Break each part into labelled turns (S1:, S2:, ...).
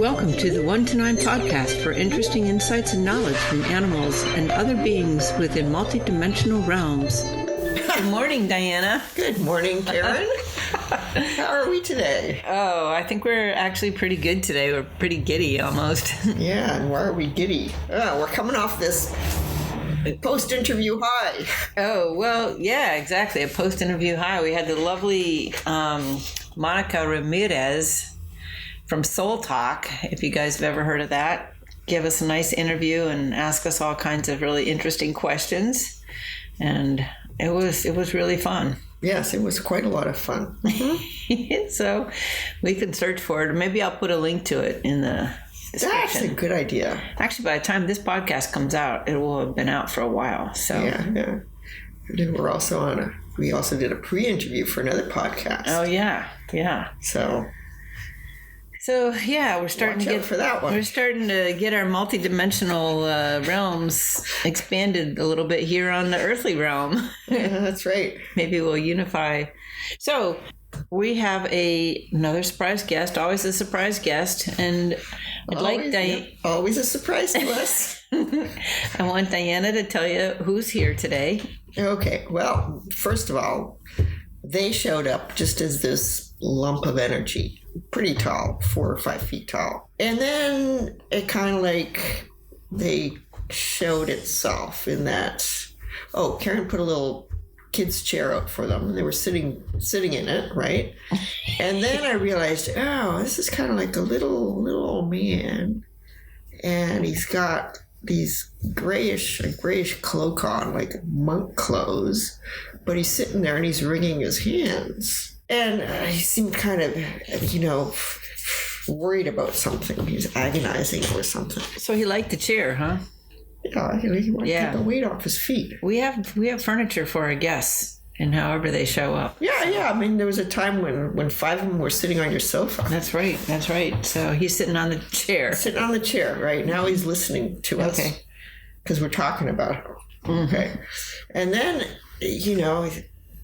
S1: Welcome to the 1 to 9 podcast for interesting insights and knowledge from animals and other beings within multidimensional realms. Good morning, Diana.
S2: Good morning, Karen. How are we today?
S1: Oh, I think we're actually pretty good today. We're pretty giddy almost.
S2: Yeah, and why are we giddy? Oh, we're coming off this post-interview high.
S1: Oh, well, yeah, exactly. A post-interview high. We had the lovely Monica Ramirez from Soul Talk, if you guys have ever heard of that. Give us a nice interview and ask us all kinds of really interesting questions. And it was really fun.
S2: Yes, it was quite a lot of fun. Mm-hmm.
S1: So we can search for it. Or maybe I'll put a link to it in the description.
S2: That's a good idea.
S1: Actually, by the time this podcast comes out, it will have been out for a while. So
S2: yeah. And then we also did a pre-interview for another podcast.
S1: Oh yeah. So yeah, we're starting to get
S2: for that one.
S1: We're starting to get our multidimensional realms expanded a little bit here on the earthly realm.
S2: Yeah, that's right.
S1: Maybe we'll unify. So we have another surprise guest. Always a surprise guest, and
S2: always a surprise to us.
S1: I want Diana to tell you who's here today.
S2: Okay. Well, first of all, they showed up just as this lump of energy. Pretty tall, 4 or 5 feet tall. And then it kind of like they showed itself in that, Karen put a little kid's chair out for them. And they were sitting in it, right? And then I realized, this is kind of like a little old man. And he's got these grayish cloak on, like monk clothes. But he's sitting there and he's wringing his hands. And he seemed kind of, worried about something. He was agonizing over something.
S1: So he liked the chair, huh?
S2: Yeah, he wanted to get the weight off his feet.
S1: We have furniture for our guests, and however they show up.
S2: Yeah. I mean, there was a time when 5 of them were sitting on your sofa.
S1: That's right. So he's sitting on the chair.
S2: Sitting on the chair, right? Now he's listening to us. Okay. Because we're talking about him. Mm-hmm. Okay. And then,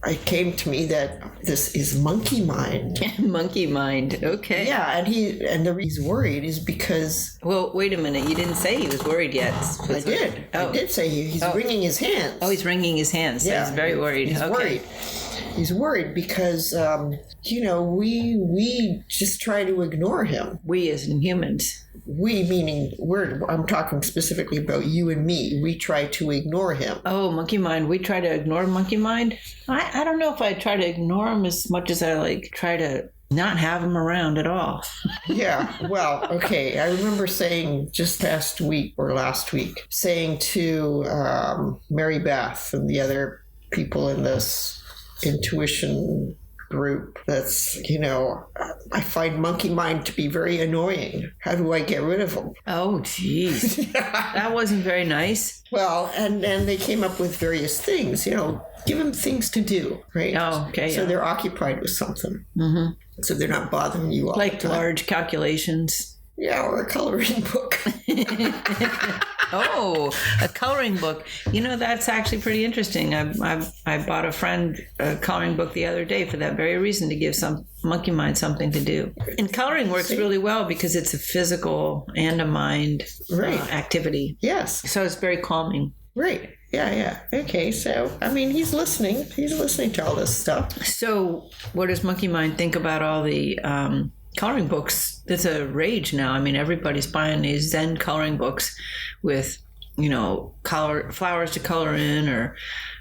S2: it came to me that this is monkey mind.
S1: Monkey mind, okay.
S2: Yeah, and the reason he's worried is because...
S1: Well, wait a minute. You didn't say he was worried yet.
S2: I did. I did say he's wringing his hands.
S1: Oh, he's wringing his hands. Yeah, he's very worried.
S2: He's worried. He's worried because, we just try to ignore him.
S1: We as in humans.
S2: We, meaning, I'm talking specifically about you and me. We try to ignore him.
S1: Oh, monkey mind. We try to ignore monkey mind? I don't know if I try to ignore him as much as I try to not have him around at all.
S2: Yeah, well, okay. I remember saying just last week to Mary Beth and the other people in this intuition group that's, I find monkey mind to be very annoying. How do I get rid of them?
S1: Oh, geez. That wasn't very nice.
S2: Well, and they came up with various things, give them things to do, right?
S1: Oh, okay.
S2: So they're occupied with something.
S1: Mm-hmm.
S2: So they're not bothering you all the time.
S1: Like large calculations.
S2: Yeah, or a coloring book.
S1: Oh, a coloring book. That's actually pretty interesting. I bought a friend a coloring book the other day for that very reason, to give some monkey mind something to do. And coloring works really well because it's a physical and a mind activity.
S2: Yes.
S1: So it's very calming.
S2: Right. Yeah. Okay, so, he's listening. He's listening to all this stuff.
S1: So what does monkey mind think about all the coloring books? It's a rage now. Everybody's buying these Zen coloring books with, flowers to color in,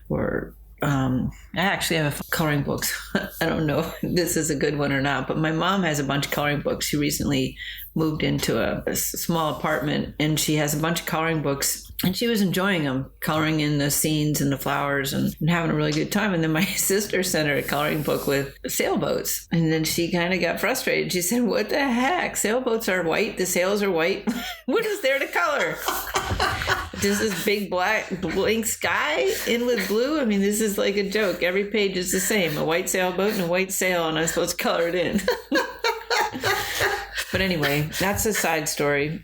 S1: or I actually have coloring books. I don't know if this is a good one or not, but my mom has a bunch of coloring books. She recently moved into a small apartment, and she has a bunch of coloring books. And she was enjoying them, coloring in the scenes and the flowers and having a really good time. And then my sister sent her a coloring book with sailboats. And then she kind of got frustrated. She said, what the heck? Sailboats are white. The sails are white. What is there to color? Just this big black blank sky in with blue? This is like a joke. Every page is the same. A white sailboat and a white sail, and I'm supposed to color it in. But anyway, that's a side story.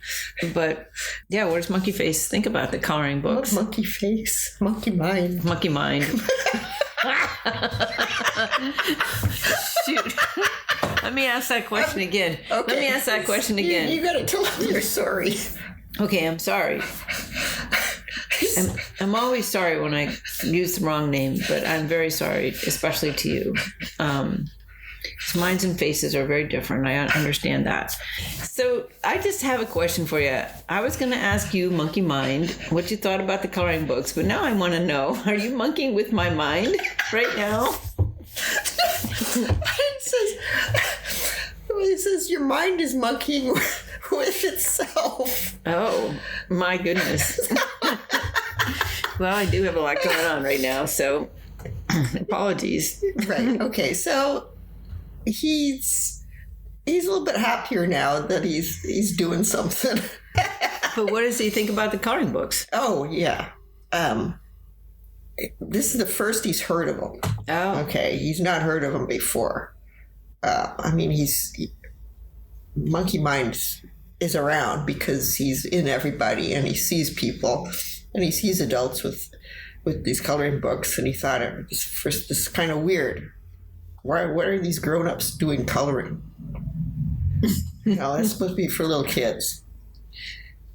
S1: But yeah, what does Monkey Face think about the coloring books?
S2: Monkey Face, Monkey Mind.
S1: Monkey Mind. Shoot. I'm let me ask that question again.
S2: Okay.
S1: Let me ask that question again.
S2: You got to tell them you're sorry.
S1: Okay, I'm sorry. I'm always sorry when I use the wrong name, but I'm very sorry, especially to you. Minds and faces are very different. I understand that. So I just have a question for you. I was going to ask you, Monkey Mind, what you thought about the coloring books, but now I want to know, are you monkeying with my mind right now?
S2: It says your mind is monkeying with itself.
S1: Oh, my goodness. Well, I do have a lot going on right now, so apologies.
S2: Right. Okay. So he's a little bit happier now that he's doing something.
S1: But what does he think about the coloring books?
S2: Oh yeah. This is the first he's heard of them.
S1: Oh.
S2: Okay. He's not heard of them before. Monkey Mind is around because he's in everybody and he sees people and he sees adults with these coloring books, and he thought this is kind of weird. What are these grown-ups doing coloring? It's supposed to be for little kids.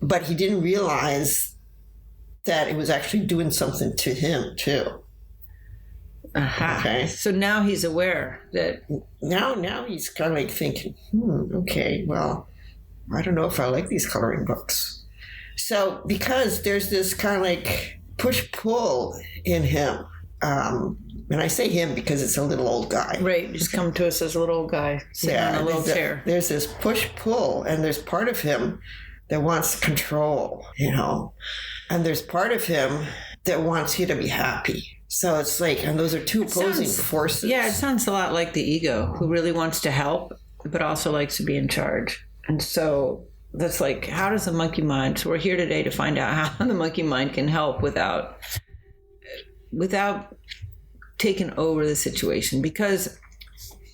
S2: But he didn't realize that it was actually doing something to him too.
S1: Uh-huh. Okay. So now he's aware that...
S2: Now he's kind of like thinking, okay, well, I don't know if I like these coloring books. So because there's this kind of like push-pull in him, and I say him because it's a little old guy.
S1: Right, just come to us as a little old guy sitting on a little chair.
S2: There's this push-pull, and there's part of him that wants control, and there's part of him that wants you to be happy. So it's like, and those are two opposing forces.
S1: Yeah, it sounds a lot like the ego, who really wants to help, but also likes to be in charge. And so that's like, how does the monkey mind, so we're here today to find out how the monkey mind can help without taking over the situation. Because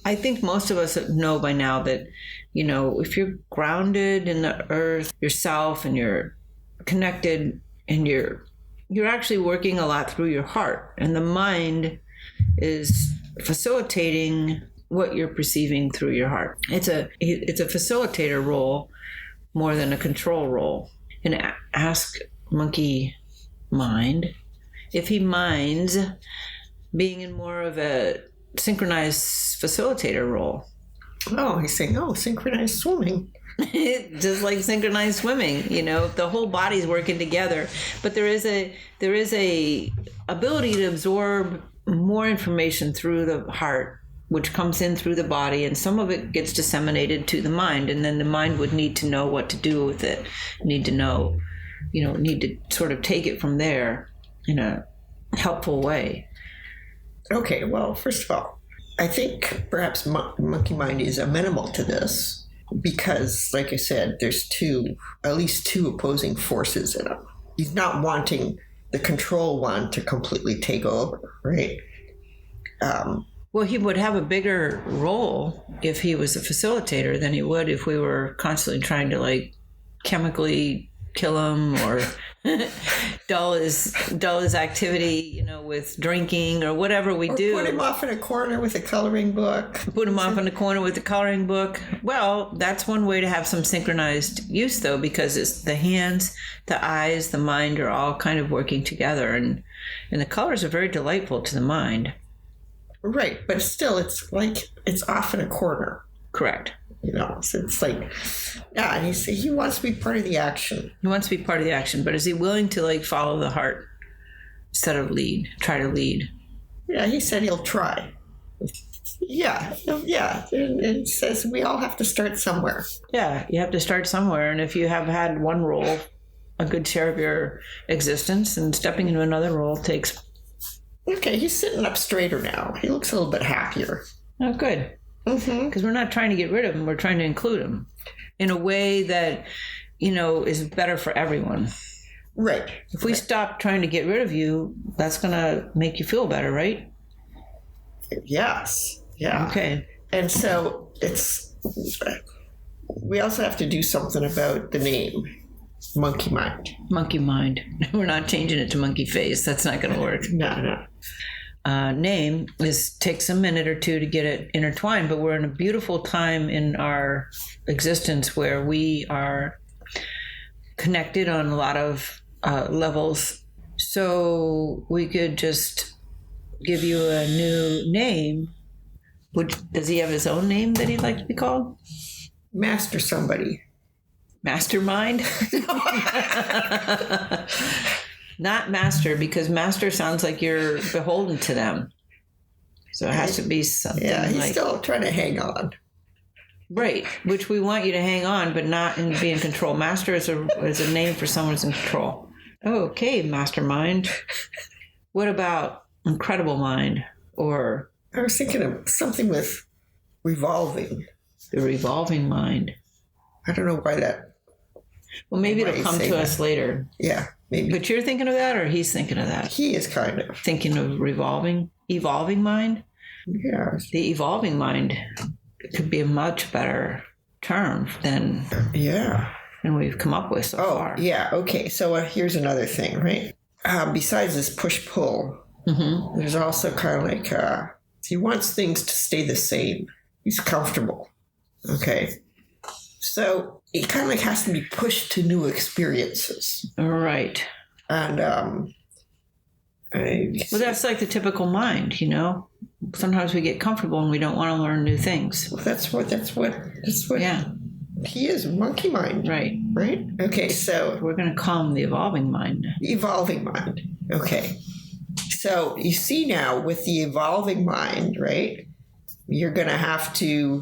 S1: I think most of us know by now that, if you're grounded in the earth yourself and you're connected and you're actually working a lot through your heart, and the mind is facilitating what you're perceiving through your heart. It's a facilitator role more than a control role. And ask Monkey Mind if he minds being in more of a synchronized facilitator role.
S2: Oh, he's saying, synchronized swimming.
S1: Just like synchronized swimming, the whole body's working together, but there is a ability to absorb more information through the heart, which comes in through the body, and some of it gets disseminated to the mind, and then the mind would need to know what to do with it, need to sort of take it from there in a helpful way.
S2: Okay, well, first of all, I think perhaps Monkey Mind is amenable to this. Because, like I said, there's at least two opposing forces in him. He's not wanting the control one to completely take over, right?
S1: Well, he would have a bigger role if he was a facilitator than he would if we were constantly trying to, chemically kill him or dull his activity, with drinking or whatever we do.
S2: Put him off in a corner with a coloring book.
S1: Put him off in a corner with a coloring book. Well, that's one way to have some synchronized use, though, because it's the hands, the eyes, the mind are all kind of working together, and the colors are very delightful to the mind.
S2: Right, but still, it's like it's off in a corner.
S1: Correct.
S2: So it's like, yeah, and he wants to be part of the action.
S1: He wants to be part of the action, but is he willing to follow the heart instead of try to lead?
S2: Yeah, he said he'll try. Yeah, and it says we all have to start somewhere.
S1: Yeah, you have to start somewhere, and if you have had one role a good share of your existence, and stepping into another role takes...
S2: Okay, he's sitting up straighter now. He looks a little bit happier.
S1: Oh, good. Because we're not trying to get rid of him, we're trying to include him in a way that, is better for everyone.
S2: Right.
S1: If we stop trying to get rid of you, that's going to make you feel better, right?
S2: Yes. Yeah.
S1: Okay.
S2: And so we also have to do something about the name, Monkey Mind.
S1: Monkey Mind. We're not changing it to Monkey Face. That's not going to work.
S2: No.
S1: name takes a minute or two to get it intertwined, but we're in a beautiful time in our existence where we are connected on a lot of levels. So we could just give you a new name. Does he have his own name that he'd like to be called?
S2: Master somebody.
S1: Mastermind? Not master, because master sounds like you're beholden to them. So it has to be something.
S2: Yeah, he's
S1: like,
S2: still trying to hang on.
S1: Right, which we want you to hang on, but not be in control. Master is a name for someone who's in control. Okay, mastermind. What about incredible mind? Or
S2: I was thinking of something with revolving.
S1: The revolving mind.
S2: I don't know why that.
S1: Well, maybe it'll come to us later.
S2: Yeah, maybe.
S1: But you're thinking of that, or he's thinking of that?
S2: He is kind of.
S1: Thinking of evolving mind?
S2: Yeah.
S1: The evolving mind could be a much better term than we've come up with so far.
S2: Yeah, okay. So here's another thing, right? Besides this push-pull, there's also kind of like he wants things to stay the same. He's comfortable. Okay. So he kind of like has to be pushed to new experiences.
S1: Right.
S2: And
S1: well, that's like the typical mind, you know. Sometimes we get comfortable and we don't want to learn new things.
S2: Well, that's what.
S1: Yeah.
S2: He is monkey mind.
S1: Right.
S2: Right. Okay. So
S1: we're going to call him the evolving mind.
S2: Evolving mind. Okay. So you see now with the evolving mind, right? You're going to have to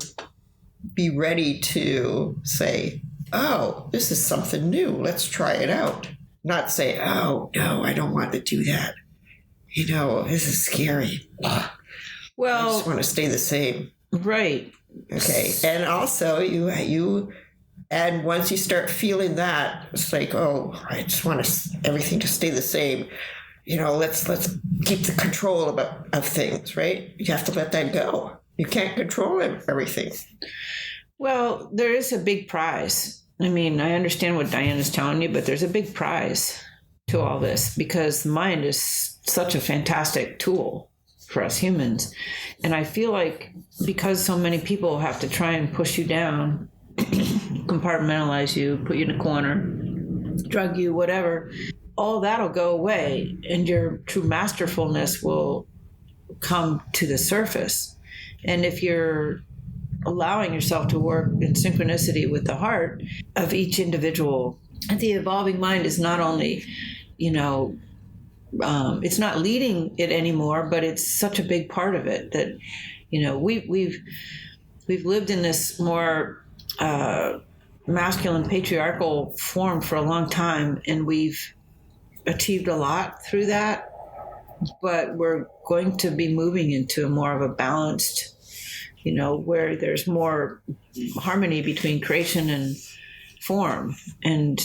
S2: be ready to say, "Oh, this is something new. Let's try it out." Not say, "Oh no, I don't want to do that. You know, this is scary.
S1: Well,
S2: I just want to stay the same."
S1: Right.
S2: Okay. And also and once you start feeling that, it's like, "Oh, I just want everything to stay the same. You know, let's keep the control of things," right? You have to let that go. You can't control everything.
S1: Well, there is a big prize. I mean, I understand what Diane is telling you, but there's a big prize to all this because the mind is such a fantastic tool for us humans. And I feel like because so many people have to try and push you down, compartmentalize you, put you in a corner, drug you, whatever, all that'll go away and your true masterfulness will come to the surface. And if you're allowing yourself to work in synchronicity with the heart of each individual, the evolving mind is not only, you know, it's not leading it anymore, but it's such a big part of it that, you know, we've lived in this more masculine patriarchal form for a long time, and we've achieved a lot through that, but we're going to be moving into more of a balanced, you know, where there's more harmony between creation and form. And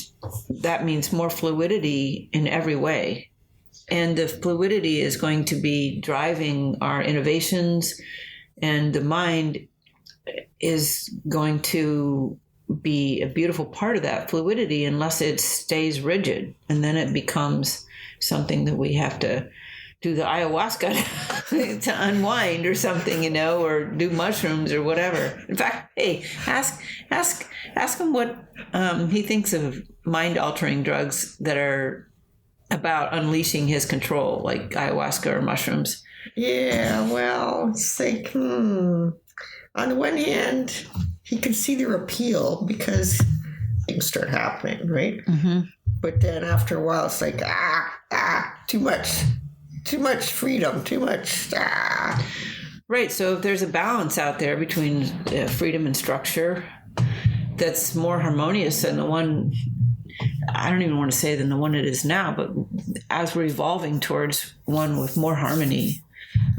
S1: that means more fluidity in every way. And the fluidity is going to be driving our innovations, and the mind is going to be a beautiful part of that fluidity unless it stays rigid. And then it becomes something that we have to do the ayahuasca to unwind or something, you know, or do mushrooms or whatever. In fact, hey, ask him what he thinks of mind-altering drugs that are about unleashing his control, like ayahuasca or mushrooms.
S2: Yeah, well, it's like, on the one hand, he can see their appeal because things start happening, right? Mm-hmm. But then after a while, it's like, too much freedom, too much.
S1: Right. So if there's a balance out there between freedom and structure that's more harmonious than the one, I don't even want to say than the one it is now, but as we're evolving towards one with more harmony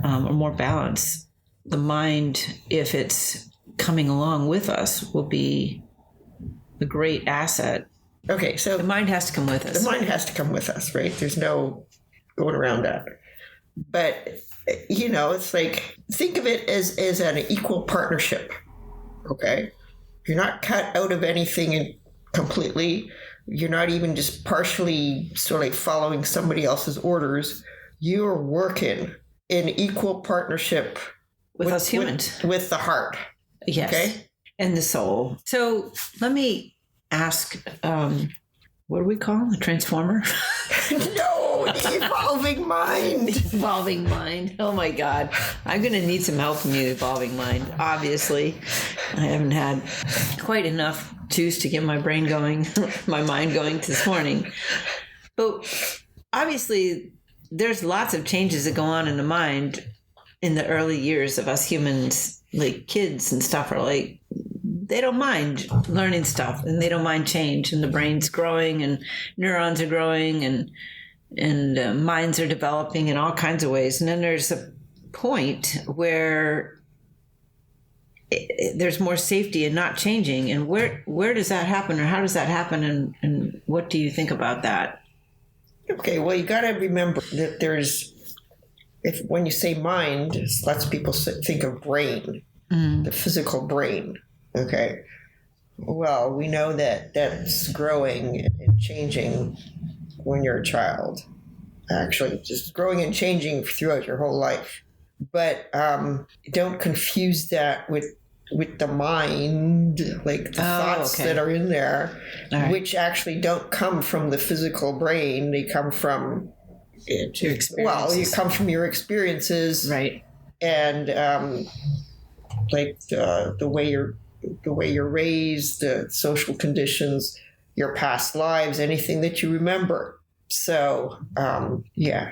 S1: or more balance, the mind, if it's coming along with us, will be a great asset.
S2: Okay, so
S1: the mind has to come with us.
S2: The mind has to come with us, right? There's no going around that. But, you know, it's like, think of it as an equal partnership, okay? You're not cut out of anything completely. You're not even just partially sort of like following somebody else's orders. You're working in equal partnership
S1: with us humans.
S2: With the heart.
S1: Yes.
S2: Okay.
S1: And the soul. So let me ask, what do we call a transformer?
S2: No, the evolving mind.
S1: The evolving mind. Oh my God. I'm going to need some help from you, evolving mind. Obviously, I haven't had quite enough juice to get my brain going, my mind going this morning. But obviously, there's lots of changes that go on in the mind in the early years of us humans. Like kids and stuff are like, they don't mind learning stuff and they don't mind change, and the brain's growing and neurons are growing and minds are developing in all kinds of ways. And then there's a point where there's more safety in not changing. And where does that happen, or how does that happen, and what do you think about that?
S2: Okay, well, you got to remember that when you say mind, lots of people think of brain, the physical brain. Okay. Well, we know that that's growing and changing when you're a child. Actually, just growing and changing throughout your whole life. But don't confuse that with the mind, like the thoughts that are in there, right, which actually don't come from the physical brain. They come from
S1: your experiences.
S2: Well, you come from your experiences,
S1: right?
S2: And like the way you're raised, the social conditions, your past lives, anything that you remember. So, yeah.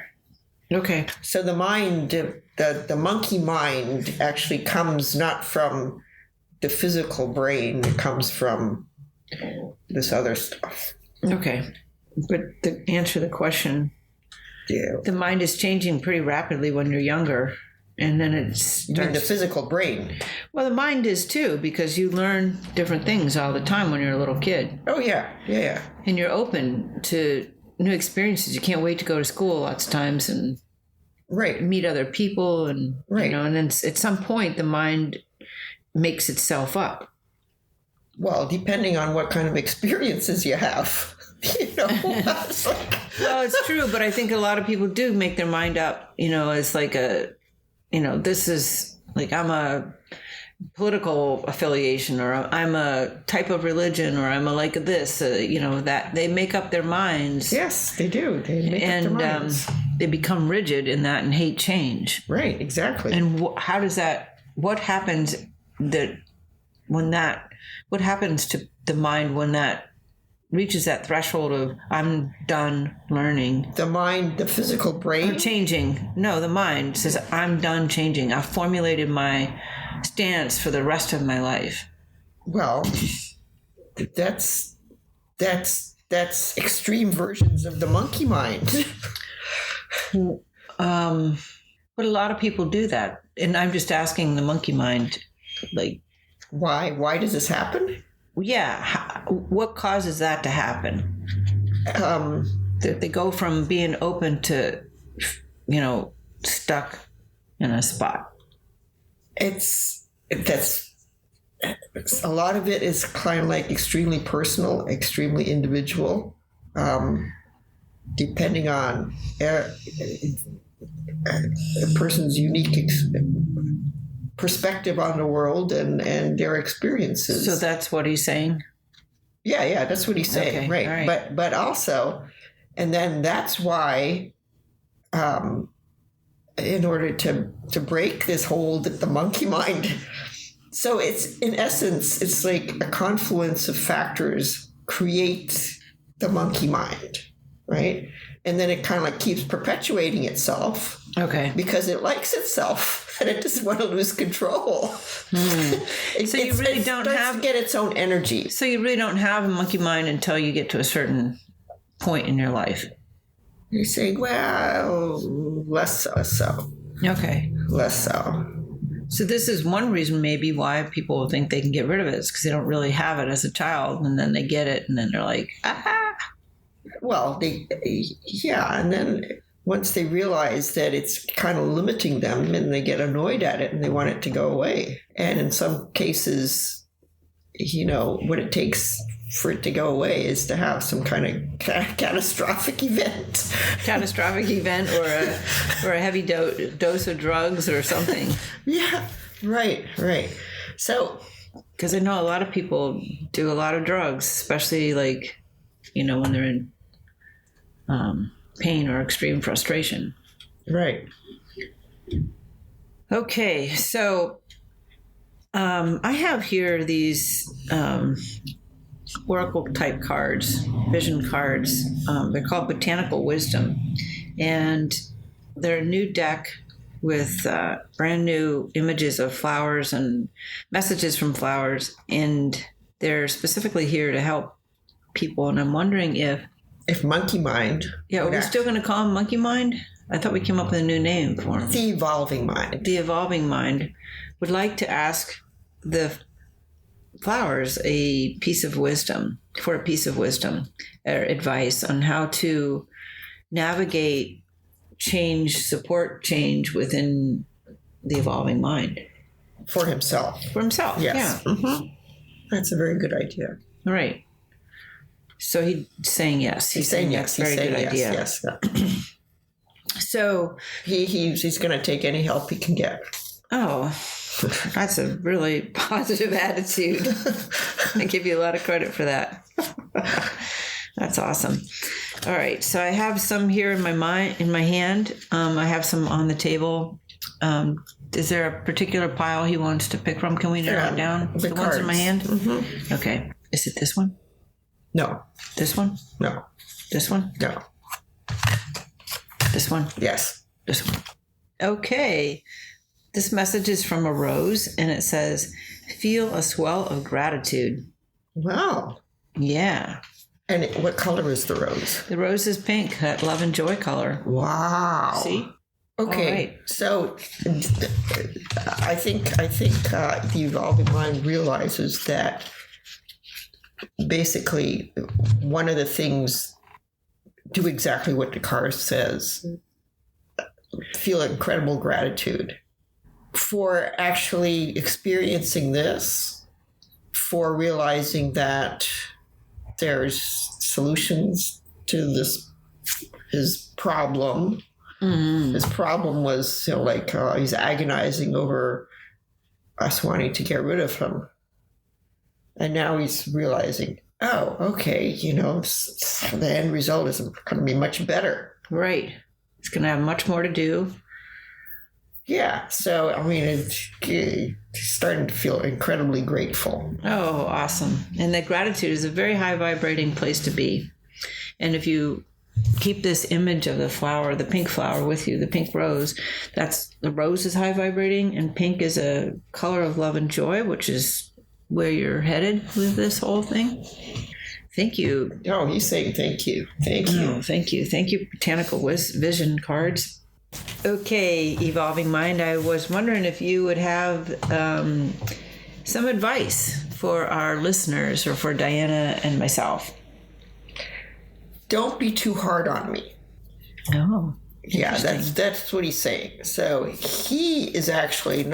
S1: Okay.
S2: So the mind, the monkey mind actually comes not from the physical brain, it comes from this other stuff.
S1: Okay. But to answer the question, the mind is changing pretty rapidly when you're younger. And then it starts...
S2: You mean the physical brain?
S1: Well, the mind is too, because you learn different things all the time when you're a little kid.
S2: Oh, yeah. Yeah.
S1: And you're open to new experiences. You can't wait to go to school lots of times and meet other people. And, you know, and then at some point, the mind makes itself up.
S2: Well, depending on what kind of experiences you have. You know,
S1: Well, it's true, but I think a lot of people do make their mind up, you know, as like this is like, I'm a political affiliation, or I'm a type of religion, or I'm a like this, that they make up their minds.
S2: Yes, they do. They make up their minds.
S1: They become rigid in that and hate change.
S2: Right, exactly.
S1: And how does that, what happens what happens to the mind when that reaches that threshold of I'm done learning?
S2: The mind, the physical brain?
S1: Or changing. No, the mind says I'm done changing. I've formulated my stance for the rest of my life.
S2: Well, that's extreme versions of the monkey mind.
S1: But a lot of people do that. And I'm just asking the monkey mind, like...
S2: Why does this happen?
S1: Yeah. What causes that to happen? They go from being open to, stuck in a spot.
S2: It's a lot of it is kind of like extremely personal, extremely individual, depending on a person's unique perspective on the world and their experiences.
S1: So that's what he's saying?
S2: Yeah, that's what he's saying,
S1: okay,
S2: right.
S1: Right.
S2: But also, and then that's why, in order to break this hold at the monkey mind, so it's, in essence, it's like a confluence of factors create the monkey mind, right? And then it kind of like keeps perpetuating itself.
S1: Okay.
S2: Because it likes itself and it doesn't want to lose control.
S1: So you really don't have
S2: to get its own energy.
S1: So you really don't have a monkey mind until you get to a certain point in your life.
S2: You're saying, well, less so.
S1: Okay.
S2: Less so.
S1: So this is one reason maybe why people think they can get rid of it, is because they don't really have it as a child, and then they get it, and then they're like, ah.
S2: Well, and then once they realize that it's kind of limiting them, and they get annoyed at it and they want it to go away. And in some cases, what it takes for it to go away is to have some kind of catastrophic event.
S1: Catastrophic event or a heavy dose of drugs or something.
S2: Yeah, right. So,
S1: because I know a lot of people do a lot of drugs, especially like, when they're in pain or extreme frustration.
S2: Right.
S1: Okay, so I have here these oracle type cards, vision cards. They're called Botanical Wisdom, and they're a new deck with brand new images of flowers and messages from flowers, and they're specifically here to help people. And I'm wondering if
S2: Monkey Mind.
S1: Yeah, are we still going to call him Monkey Mind? I thought we came up with a new name for him.
S2: The Evolving Mind.
S1: The Evolving Mind would like to ask the flowers a piece of wisdom, or advice on how to navigate support change within the evolving mind.
S2: For himself.
S1: Yes.
S2: Yeah. Mm-hmm. That's a very good idea.
S1: All right. So he's saying yes.
S2: He's saying yes.
S1: Very good idea.
S2: Yes.
S1: So
S2: he's going to take any help he can get.
S1: Oh, that's a really positive attitude. I give you a lot of credit for that. That's awesome. All right, so I have some here in my hand. I have some on the table. Is there a particular pile he wants to pick from? Can we narrow it down?
S2: The
S1: ones in my hand?
S2: Mm-hmm.
S1: Okay. Is it this one?
S2: No.
S1: This one?
S2: No.
S1: This one?
S2: No.
S1: This one?
S2: Yes.
S1: This one. Okay. This message is from a rose, and it says, "Feel a swell of gratitude."
S2: Wow.
S1: Yeah.
S2: And what color is the rose?
S1: The rose is pink, that love and joy color.
S2: Wow.
S1: See?
S2: Okay.
S1: Right.
S2: So I think the evolving mind realizes that basically one of the things, do exactly what the card says. Feel incredible gratitude for actually experiencing this, for realizing that there's solutions to his problem. Mm-hmm. His problem was, he's agonizing over us wanting to get rid of him. And now he's realizing, oh, okay, the end result is going to be much better.
S1: Right. It's going to have much more to do.
S2: Yeah. So, he's starting to feel incredibly grateful.
S1: Oh, awesome. And that gratitude is a very high vibrating place to be. And if you keep this image of the flower, the pink flower with you, the pink rose, the rose is high vibrating, and pink is a color of love and joy, which is where you're headed with this whole thing. Thank you.
S2: Oh, he's saying thank you. Thank you.
S1: Oh, thank you. Thank you, Botanical Vision cards. Okay, Evolving Mind, I was wondering if you would have some advice for our listeners, or for Diana and myself.
S2: Don't be too hard on me.
S1: Oh,
S2: yeah, that's what he's saying. So he is actually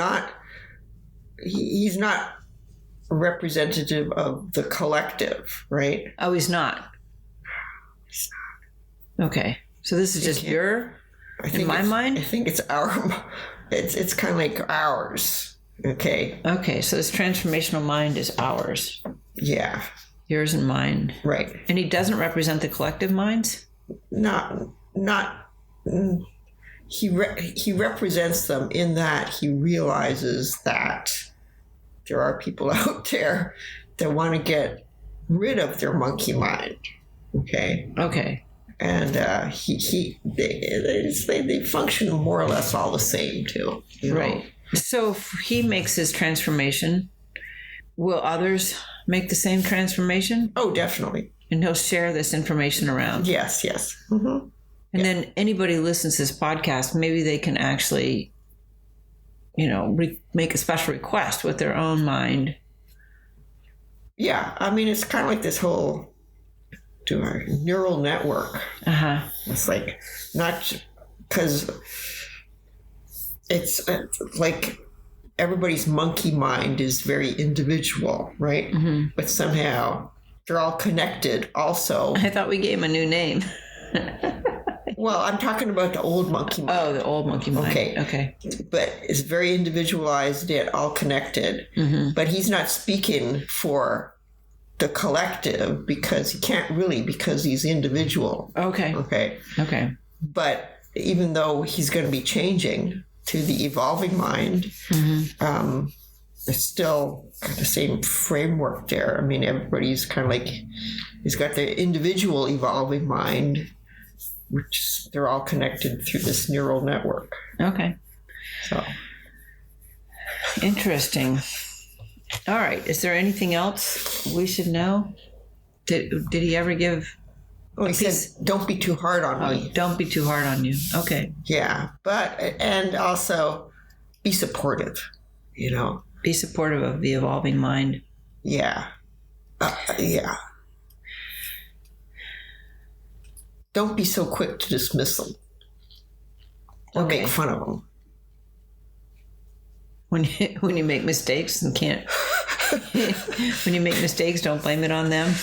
S2: he's not representative of the collective, right?
S1: Oh, he's not. Okay, so this is just your. In my mind,
S2: I think it's our. It's kind of like ours. Okay.
S1: Okay, so this transformational mind is ours.
S2: Yeah.
S1: Yours and mine.
S2: Right.
S1: And he doesn't represent the collective minds?
S2: Not. He represents them in that he realizes that there are people out there that want to get rid of their monkey mind. Okay.
S1: Okay.
S2: And they function more or less all the same too.
S1: Right. So if he makes his transformation, will others make the same transformation?
S2: Oh, definitely.
S1: And he'll share this information around.
S2: Yes. Mm-hmm.
S1: And then anybody who listens to this podcast, maybe they can actually, make a special request with their own mind.
S2: Yeah. It's kind of like this whole neural network.
S1: Uh-huh.
S2: It's like, not because it's like everybody's monkey mind is very individual, right? Mm-hmm. But somehow they're all connected also.
S1: I thought we gave him a new name.
S2: Well, I'm talking about the old monkey mind.
S1: Oh, the old monkey mind. Okay.
S2: But it's very individualized yet all connected. But he's not speaking for the collective because he can't really, because he's individual.
S1: Okay.
S2: But even though he's going to be changing to the evolving mind, it's still got the same framework there. I mean, everybody's kind of like, he's got the individual evolving mind, which they're all connected through this neural network.
S1: Okay.
S2: So
S1: interesting. All right. Is there anything else we should know? Did he ever give?
S2: Oh, he says, don't be too hard on me.
S1: Don't be too hard on you. Okay.
S2: Yeah. And also be supportive,
S1: Be supportive of the evolving mind.
S2: Yeah. Yeah. Don't be so quick to dismiss them or make fun of them.
S1: When you make mistakes and can't, when you make mistakes, don't blame it on them.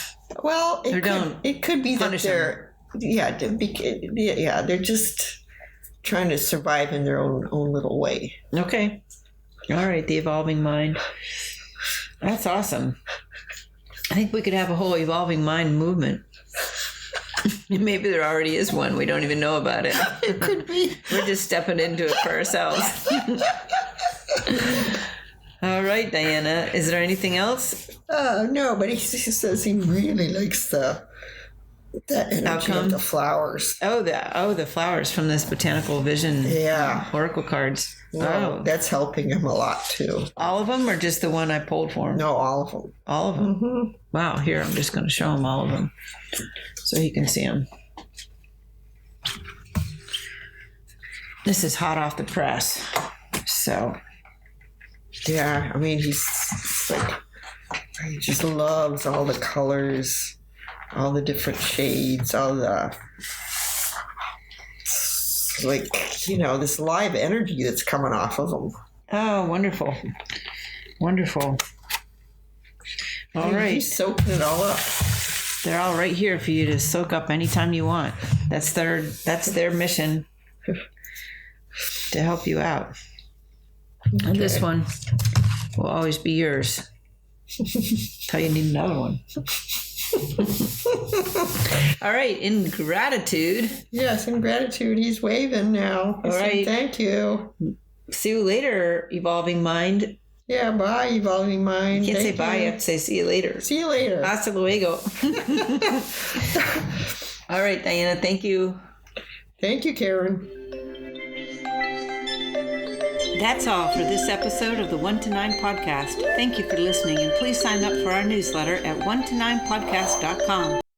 S2: Well, it could be that they're, they're just trying to survive in their own little way.
S1: Okay. All right. The evolving mind. That's awesome. I think we could have a whole evolving mind movement. Maybe there already is one. We don't even know about it.
S2: It could be.
S1: We're just stepping into it for ourselves. All right, Diana. Is there anything else?
S2: No, but he says he really likes the energy of the flowers.
S1: The flowers from this botanical vision.
S2: Yeah.
S1: Oracle cards.
S2: Well, that's helping him a lot too.
S1: All of them, or just the one I pulled for him?
S2: No, all of them.
S1: All of them. Mm-hmm. Wow. Here, I'm just going to show him all of them, so he can see them. This is hot off the press, so.
S2: Yeah, I mean, he just loves all the colors, all the different shades, all the, this live energy that's coming off of them.
S1: Oh, wonderful. Wonderful. All right.
S2: He's soaking it all up.
S1: They're all right here for you to soak up anytime you want. That's their mission to help you out. Okay. And this one will always be yours. Until you need another one. All right, in gratitude.
S2: Yes, in gratitude. He's waving now.
S1: All right.
S2: Thank you.
S1: See you later, evolving mind.
S2: Yeah, bye, evolving mind.
S1: You can't say bye, you have to say see you later.
S2: See you later.
S1: Hasta luego. All right, Diana, thank you.
S2: Thank you, Karen.
S1: That's all for this episode of the 1 to 9 podcast. Thank you for listening, and please sign up for our newsletter at 1to9podcast.com.